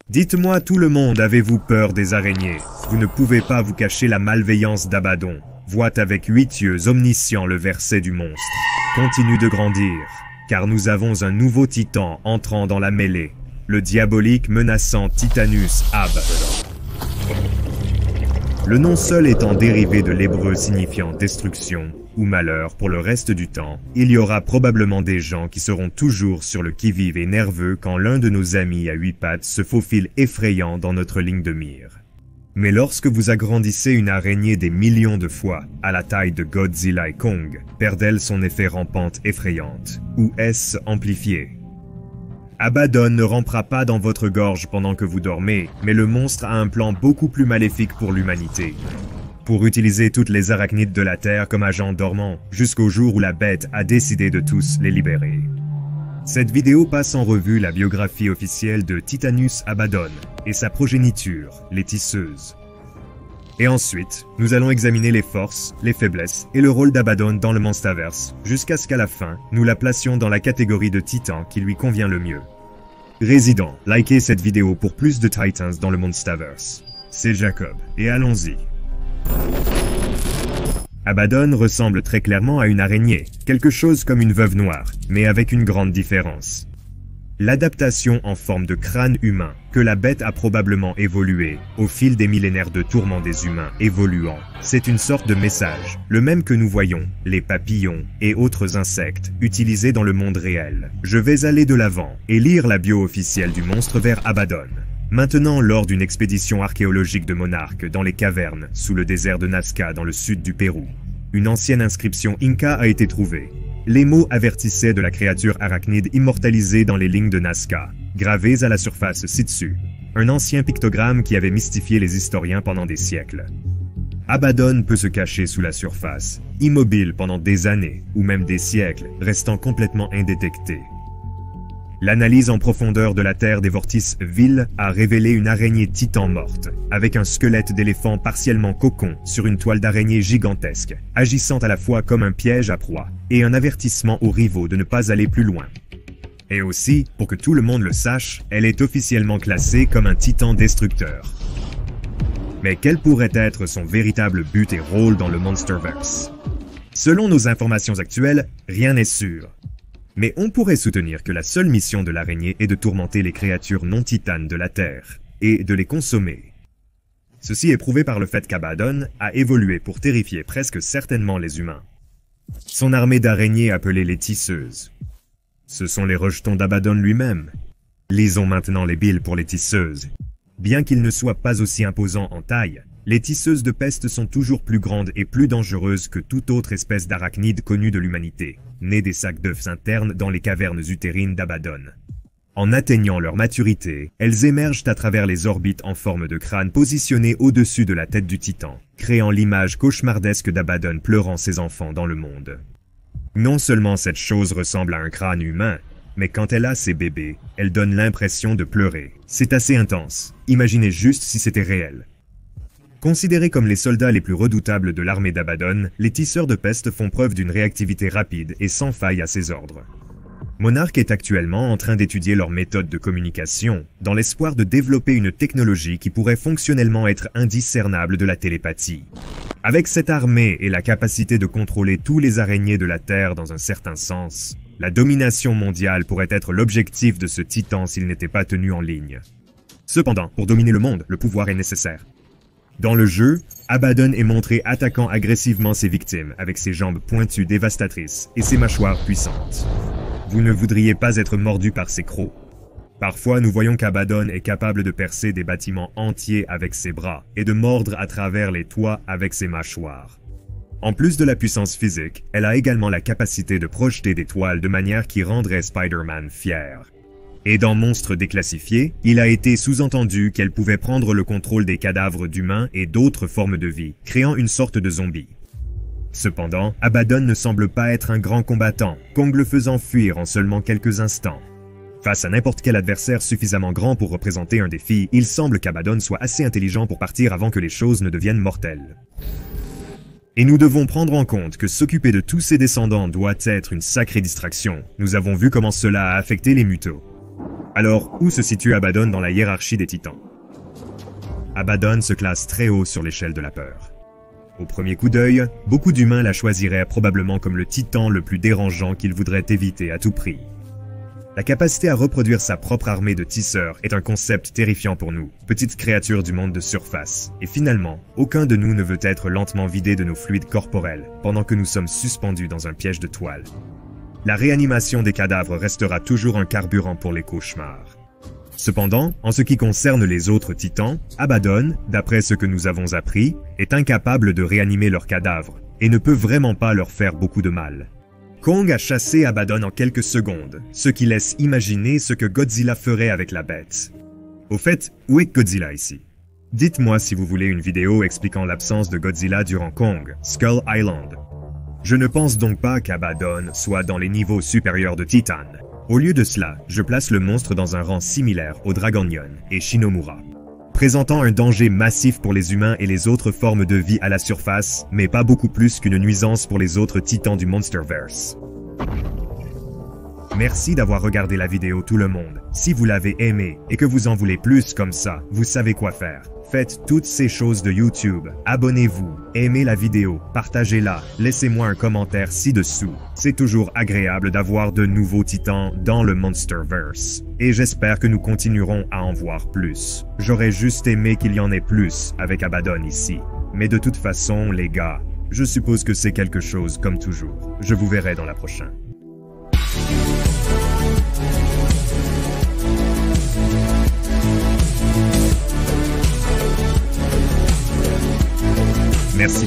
Dites-moi tout le monde, avez-vous peur des araignées? Vous ne pouvez pas vous cacher la malveillance d'Abaddon. Voit avec 8 yeux omniscients le verset du monstre. Continue de grandir, car nous avons un nouveau titan entrant dans la mêlée. Le diabolique menaçant Titanus Ab. Le nom seul étant dérivé de l'hébreu signifiant destruction ou malheur pour le reste du temps, il y aura probablement des gens qui seront toujours sur le qui-vive et nerveux quand l'un de nos amis à 8 pattes se faufile effrayant dans notre ligne de mire. Mais lorsque vous agrandissez une araignée des millions de fois à la taille de Godzilla et Kong, perd-elle son effet rampante effrayante, ou est-ce amplifié? Abaddon ne rampera pas dans votre gorge pendant que vous dormez, mais le monstre a un plan beaucoup plus maléfique pour l'humanité. Pour utiliser toutes les arachnides de la Terre comme agents dormants, jusqu'au jour où la bête a décidé de tous les libérer. Cette vidéo passe en revue la biographie officielle de Titanus Abaddon et sa progéniture, les tisseuses. Et ensuite, nous allons examiner les forces, les faiblesses et le rôle d'Abaddon dans le Monsterverse, jusqu'à ce qu'à la fin, nous la placions dans la catégorie de titan qui lui convient le mieux. Résidents, likez cette vidéo pour plus de Titans dans le Monsterverse. C'est Jacob, et allons-y. Abaddon ressemble très clairement à une araignée, quelque chose comme une veuve noire, mais avec une grande différence. L'adaptation en forme de crâne humain, que la bête a probablement évolué au fil des millénaires de tourments des humains évoluant, c'est une sorte de message, le même que nous voyons, les papillons et autres insectes, utilisés dans le monde réel. Je vais aller de l'avant et lire la bio officielle du monstre vers Abaddon. Maintenant, lors d'une expédition archéologique de Monarque dans les cavernes, sous le désert de Nazca dans le sud du Pérou, une ancienne inscription Inca a été trouvée. Les mots avertissaient de la créature arachnide immortalisée dans les lignes de Nazca, gravées à la surface ci-dessus. Un ancien pictogramme qui avait mystifié les historiens pendant des siècles. Abaddon peut se cacher sous la surface, immobile pendant des années, ou même des siècles, restant complètement indétecté. L'analyse en profondeur de la terre des Vortices Ville a révélé une araignée titan morte, avec un squelette d'éléphant partiellement cocon sur une toile d'araignée gigantesque, agissant à la fois comme un piège à proie et un avertissement aux rivaux de ne pas aller plus loin. Et aussi, pour que tout le monde le sache, elle est officiellement classée comme un titan destructeur. Mais quel pourrait être son véritable but et rôle dans le Monsterverse? Selon nos informations actuelles, rien n'est sûr. Mais on pourrait soutenir que la seule mission de l'araignée est de tourmenter les créatures non titanes de la Terre, et de les consommer. Ceci est prouvé par le fait qu'Abaddon a évolué pour terrifier presque certainement les humains. Son armée d'araignées appelée les tisseuses. Ce sont les rejetons d'Abaddon lui-même. Lisons maintenant les billes pour les tisseuses. Bien qu'ils ne soient pas aussi imposants en taille, les tisseuses de peste sont toujours plus grandes et plus dangereuses que toute autre espèce d'arachnide connue de l'humanité, nées des sacs d'œufs internes dans les cavernes utérines d'Abaddon. En atteignant leur maturité, elles émergent à travers les orbites en forme de crâne positionnées au-dessus de la tête du titan, créant l'image cauchemardesque d'Abaddon pleurant ses enfants dans le monde. Non seulement cette chose ressemble à un crâne humain, mais quand elle a ses bébés, elle donne l'impression de pleurer. C'est assez intense. Imaginez juste si c'était réel. Considérés comme les soldats les plus redoutables de l'armée d'Abaddon, les tisseurs de peste font preuve d'une réactivité rapide et sans faille à ses ordres. Monarch est actuellement en train d'étudier leur méthode de communication, dans l'espoir de développer une technologie qui pourrait fonctionnellement être indiscernable de la télépathie. Avec cette armée et la capacité de contrôler tous les araignées de la Terre dans un certain sens, la domination mondiale pourrait être l'objectif de ce titan s'il n'était pas tenu en ligne. Cependant, pour dominer le monde, le pouvoir est nécessaire. Dans le jeu, Abaddon est montré attaquant agressivement ses victimes avec ses jambes pointues dévastatrices et ses mâchoires puissantes. Vous ne voudriez pas être mordu par ses crocs. Parfois, nous voyons qu'Abaddon est capable de percer des bâtiments entiers avec ses bras et de mordre à travers les toits avec ses mâchoires. En plus de la puissance physique, elle a également la capacité de projeter des toiles de manière qui rendrait Spider-Man fier. Et dans Monstres déclassifiés, il a été sous-entendu qu'elle pouvait prendre le contrôle des cadavres d'humains et d'autres formes de vie, créant une sorte de zombie. Cependant, Abaddon ne semble pas être un grand combattant, Kong le faisant fuir en seulement quelques instants. Face à n'importe quel adversaire suffisamment grand pour représenter un défi, il semble qu'Abaddon soit assez intelligent pour partir avant que les choses ne deviennent mortelles. Et nous devons prendre en compte que s'occuper de tous ses descendants doit être une sacrée distraction. Nous avons vu comment cela a affecté les mutos. Alors, où se situe Abaddon dans la hiérarchie des titans? Abaddon se classe très haut sur l'échelle de la peur. Au premier coup d'œil, beaucoup d'humains la choisiraient probablement comme le titan le plus dérangeant qu'ils voudraient éviter à tout prix. La capacité à reproduire sa propre armée de tisseurs est un concept terrifiant pour nous, petites créatures du monde de surface. Et finalement, aucun de nous ne veut être lentement vidé de nos fluides corporels pendant que nous sommes suspendus dans un piège de toile. La réanimation des cadavres restera toujours un carburant pour les cauchemars. Cependant, en ce qui concerne les autres titans, Abaddon, d'après ce que nous avons appris, est incapable de réanimer leurs cadavres et ne peut vraiment pas leur faire beaucoup de mal. Kong a chassé Abaddon en quelques secondes, ce qui laisse imaginer ce que Godzilla ferait avec la bête. Au fait, où est Godzilla ici? Dites-moi si vous voulez une vidéo expliquant l'absence de Godzilla durant Kong, Skull Island. Je ne pense donc pas qu'Abaddon soit dans les niveaux supérieurs de Titan. Au lieu de cela, je place le monstre dans un rang similaire au Dragonion et Shinomura, présentant un danger massif pour les humains et les autres formes de vie à la surface, mais pas beaucoup plus qu'une nuisance pour les autres titans du Monsterverse. Merci d'avoir regardé la vidéo tout le monde. Si vous l'avez aimé et que vous en voulez plus comme ça, vous savez quoi faire. Faites toutes ces choses de YouTube. Abonnez-vous, aimez la vidéo, partagez-la, laissez-moi un commentaire ci-dessous. C'est toujours agréable d'avoir de nouveaux titans dans le Monsterverse. Et j'espère que nous continuerons à en voir plus. J'aurais juste aimé qu'il y en ait plus avec Abaddon ici. Mais de toute façon, les gars, je suppose que c'est quelque chose comme toujours. Je vous verrai dans la prochaine. Merci.